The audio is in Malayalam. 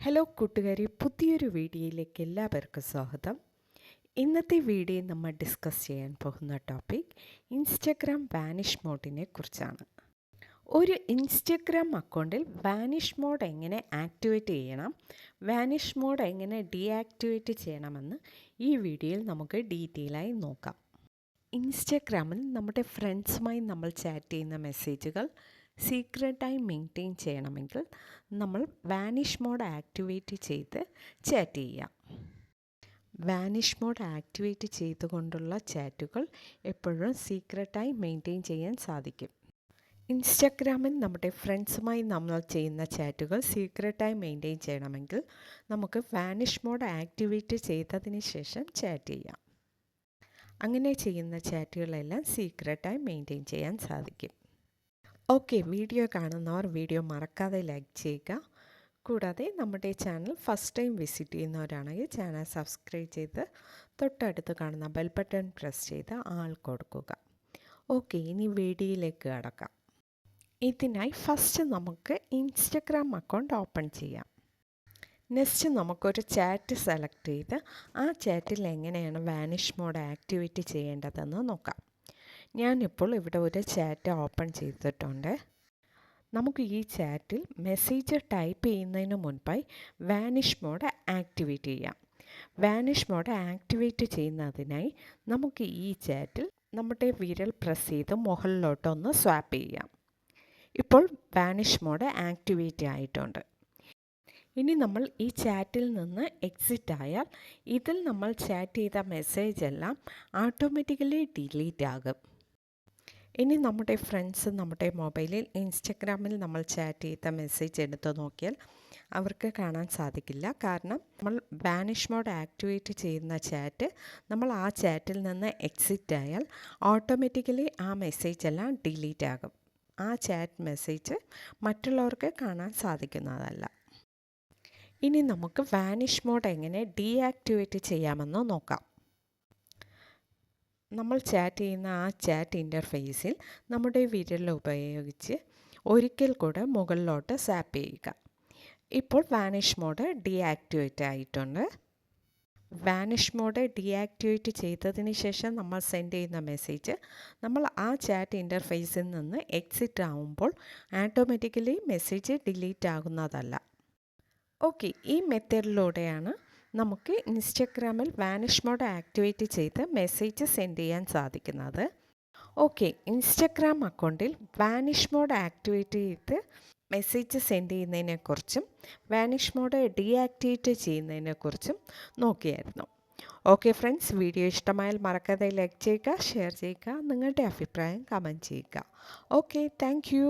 ഹലോ കൂട്ടുകാരെ, പുതിയൊരു വീഡിയോയിലേക്ക് എല്ലാവർക്കും സ്വാഗതം. ഇന്നത്തെ വീഡിയോ നമ്മൾ ഡിസ്കസ് ചെയ്യാൻ പോകുന്ന ടോപ്പിക് ഇൻസ്റ്റഗ്രാം വാനിഷ് മോഡിനെ കുറിച്ചാണ്. ഒരു ഇൻസ്റ്റഗ്രാം അക്കൗണ്ടിൽ വാനിഷ് മോഡ് എങ്ങനെ ആക്ടിവേറ്റ് ചെയ്യണം, വാനിഷ് മോഡ് എങ്ങനെ ഡീആക്ടിവേറ്റ് ചെയ്യണമെന്ന് ഈ വീഡിയോയിൽ നമുക്ക് ഡീറ്റെയിലായി നോക്കാം. ഇൻസ്റ്റഗ്രാമിൽ നമ്മുടെ ഫ്രണ്ട്സുമായി നമ്മൾ ചാറ്റ് ചെയ്യുന്ന മെസ്സേജുകൾ സീക്രട്ടായി മെയിൻറ്റെയിൻ ചെയ്യണമെങ്കിൽ നമ്മൾ വാനിഷ് മോഡ് ആക്ടിവേറ്റ് ചെയ്ത് ചാറ്റ് ചെയ്യാം. വാനിഷ് മോഡ് ആക്ടിവേറ്റ് ചെയ്തുകൊണ്ടുള്ള ചാറ്റുകൾ എപ്പോഴും സീക്രട്ടായി മെയിൻറ്റെയിൻ ചെയ്യാൻ സാധിക്കും. ഇൻസ്റ്റഗ്രാമിൽ നമ്മുടെ ഫ്രണ്ട്സുമായി നമ്മൾ ചെയ്യുന്ന ചാറ്റുകൾ സീക്രട്ടായി മെയിൻറ്റെയിൻ ചെയ്യണമെങ്കിൽ നമുക്ക് വാനിഷ് മോഡ് ആക്ടിവേറ്റ് ചെയ്തതിന് ശേഷം ചാറ്റ് ചെയ്യാം. അങ്ങനെ ചെയ്യുന്ന ചാറ്റുകളെല്ലാം സീക്രട്ടായി മെയിൻറ്റെയിൻ ചെയ്യാൻ സാധിക്കും. ഓക്കെ, വീഡിയോ കാണുന്നവർ വീഡിയോ മറക്കാതെ ലൈക്ക് ചെയ്യുക. കൂടാതെ നമ്മുടെ ചാനൽ ഫസ്റ്റ് ടൈം വിസിറ്റ് ചെയ്യുന്നവരാണെങ്കിൽ ചാനൽ സബ്സ്ക്രൈബ് ചെയ്ത് തൊട്ടടുത്ത് കാണുന്ന ബെൽ ബട്ടൺ പ്രസ് ചെയ്ത് ആൾ കൊടുക്കുക. ഓക്കെ, ഇനി വീഡിയോയിലേക്ക് കടക്കാം. ഇതിനായി ഫസ്റ്റ് നമുക്ക് ഇൻസ്റ്റഗ്രാം അക്കൗണ്ട് ഓപ്പൺ ചെയ്യാം. നെക്സ്റ്റ് നമുക്കൊരു ചാറ്റ് സെലക്ട് ചെയ്ത് ആ ചാറ്റിൽ എങ്ങനെയാണ് വാനിഷ് മോഡ് ആക്ടിവേറ്റ് ചെയ്യേണ്ടതെന്ന് നോക്കാം. ഞാനിപ്പോൾ ഇവിടെ ഒരു ചാറ്റ് ഓപ്പൺ ചെയ്തിട്ടുണ്ട്. നമുക്ക് ഈ ചാറ്റിൽ മെസ്സേജ് ടൈപ്പ് ചെയ്യുന്നതിന് മുൻപായി വാനിഷ് മോഡ് ആക്ടിവേറ്റ് ചെയ്യാം. വാനിഷ് മോഡ് ആക്ടിവേറ്റ് ചെയ്യുന്നതിനായി നമുക്ക് ഈ ചാറ്റിൽ നമ്മുടെ വിരൽ പ്രസ് ചെയ്ത് മുകളിലോട്ടൊന്ന് സ്വാപ്പ് ചെയ്യാം. ഇപ്പോൾ വാനിഷ് മോഡ് ആക്ടിവേറ്റ് ആയിട്ടുണ്ട്. ഇനി നമ്മൾ ഈ ചാറ്റിൽ നിന്ന് എക്സിറ്റ് ആയാൽ ഇതിൽ നമ്മൾ ചാറ്റ് ചെയ്ത മെസ്സേജ് എല്ലാം ഓട്ടോമാറ്റിക്കലി ഡിലീറ്റ് ആകും. ഇനി നമ്മുടെ ഫ്രണ്ട്സ് നമ്മുടെ മൊബൈലിൽ ഇൻസ്റ്റഗ്രാമിൽ നമ്മൾ ചാറ്റ് ചെയ്ത മെസ്സേജ് എടുത്ത് നോക്കിയാൽ അവർക്ക് കാണാൻ സാധിക്കില്ല. കാരണം നമ്മൾ വാനിഷ് മോഡ് ആക്ടിവേറ്റ് ചെയ്യുന്ന ചാറ്റ് നമ്മൾ ആ ചാറ്റിൽ നിന്ന് എക്സിറ്റ് ആയാൽ ഓട്ടോമാറ്റിക്കലി ആ മെസ്സേജ് എല്ലാം ഡിലീറ്റ് ആകും. ആ ചാറ്റ് മെസ്സേജ് മറ്റുള്ളവർക്ക് കാണാൻ സാധിക്കുന്നതല്ല. ഇനി നമുക്ക് വാനിഷ് മോഡ് എങ്ങനെ ഡീആക്ടിവേറ്റ് ചെയ്യാമെന്ന് നോക്കാം. നമ്മൾ ചാറ്റ് ചെയ്യുന്ന ആ ചാറ്റ് ഇൻ്റർഫേസിൽ നമ്മുടെ വിരൽ ഉപയോഗിച്ച് ഒരിക്കൽ കൂടെ മുകളിലോട്ട് സ്വാപ്പ് ചെയ്യുക. ഇപ്പോൾ വാനിഷ് മോഡ് ഡീആക്ടിവേറ്റ് ആയിട്ടുണ്ട്. വാനിഷ് മോഡ് ഡീആക്ടിവേറ്റ് ചെയ്തതിന് ശേഷം നമ്മൾ സെൻഡ് ചെയ്യുന്ന മെസ്സേജ് നമ്മൾ ആ ചാറ്റ് ഇൻ്റർഫേസിൽ നിന്ന് എക്സിറ്റ് ആവുമ്പോൾ ഓട്ടോമാറ്റിക്കലി മെസ്സേജ് ഡിലീറ്റ് ആകുന്നതല്ല. ഓക്കെ, ഈ മെത്തേഡിലൂടെയാണ് നമുക്ക് ഇൻസ്റ്റഗ്രാമിൽ വാനിഷ് മോഡ് ആക്ടിവേറ്റ് ചെയ്ത് മെസ്സേജ് സെൻഡ് ചെയ്യാൻ സാധിക്കുന്നത്. ഓക്കെ, ഇൻസ്റ്റഗ്രാം അക്കൗണ്ടിൽ വാനിഷ് മോഡ് ആക്ടിവേറ്റ് ചെയ്ത് മെസ്സേജ് സെൻഡ് ചെയ്യുന്നതിനെക്കുറിച്ചും വാനിഷ് മോഡ് ഡീആക്ടിവേറ്റ് ചെയ്യുന്നതിനെക്കുറിച്ചും നോക്കിയായിരുന്നു. ഓക്കെ ഫ്രണ്ട്സ്, വീഡിയോ ഇഷ്ടമായാൽ മറക്കാതെ ലൈക്ക് ചെയ്യുക, ഷെയർ ചെയ്യുക, നിങ്ങളുടെ അഭിപ്രായം കമൻറ്റ് ചെയ്യുക. Okay, thank you.